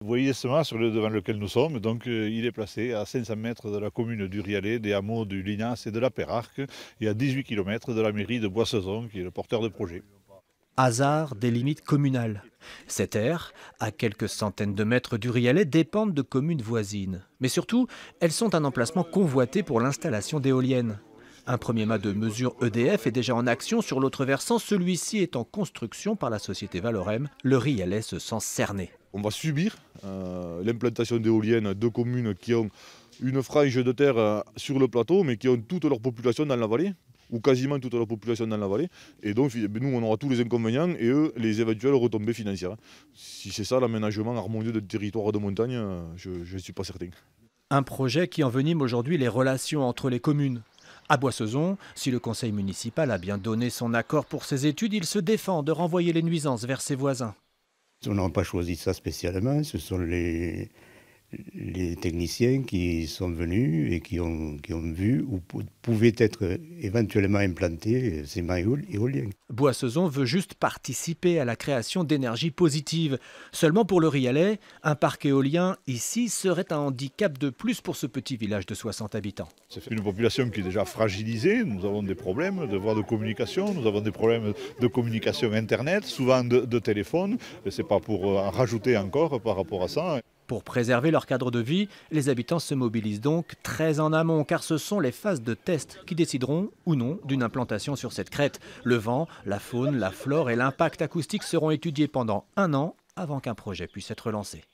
Vous voyez ce mât devant lequel nous sommes, donc il est placé à 500 mètres de la commune du Rialet, des hameaux du Lignas et de la Pérarque, et à 18 km de la mairie de Boissezon, qui est le porteur de projet. Hasard des limites communales. Ces terres, à quelques centaines de mètres du Rialet, dépendent de communes voisines. Mais surtout, elles sont un emplacement convoité pour l'installation d'éoliennes. Un premier mât de mesure EDF est déjà en action sur l'autre versant. Celui-ci est en construction par la société Valorem. Le Rialet se sent cerné. On va subir l'implantation d'éoliennes de communes qui ont une frange de terre sur le plateau, mais qui ont toute leur population dans la vallée, ou quasiment toute leur population dans la vallée. Et donc, nous, on aura tous les inconvénients et eux, les éventuelles retombées financières. Si c'est ça l'aménagement harmonieux de territoire de montagne, je ne suis pas certain. Un projet qui envenime aujourd'hui les relations entre les communes. À Boissezon, si le conseil municipal a bien donné son accord pour ces études, il se défend de renvoyer les nuisances vers ses voisins. On n'a pas choisi ça spécialement, ce sont les techniciens qui sont venus et qui ont vu où pouvaient être éventuellement implantés ces mâts éoliens. Boissezon veut juste participer à la création d'énergie positive. Seulement pour le Rialet, un parc éolien ici serait un handicap de plus pour ce petit village de 60 habitants. C'est une population qui est déjà fragilisée, nous avons des problèmes de voies de communication, nous avons des problèmes de communication internet, souvent de téléphone, et ce n'est pas pour en rajouter encore par rapport à ça. Pour préserver leur cadre de vie, les habitants se mobilisent donc très en amont, car ce sont les phases de test qui décideront ou non d'une implantation sur cette crête. Le vent, la faune, la flore et l'impact acoustique seront étudiés pendant 1 an avant qu'un projet puisse être lancé.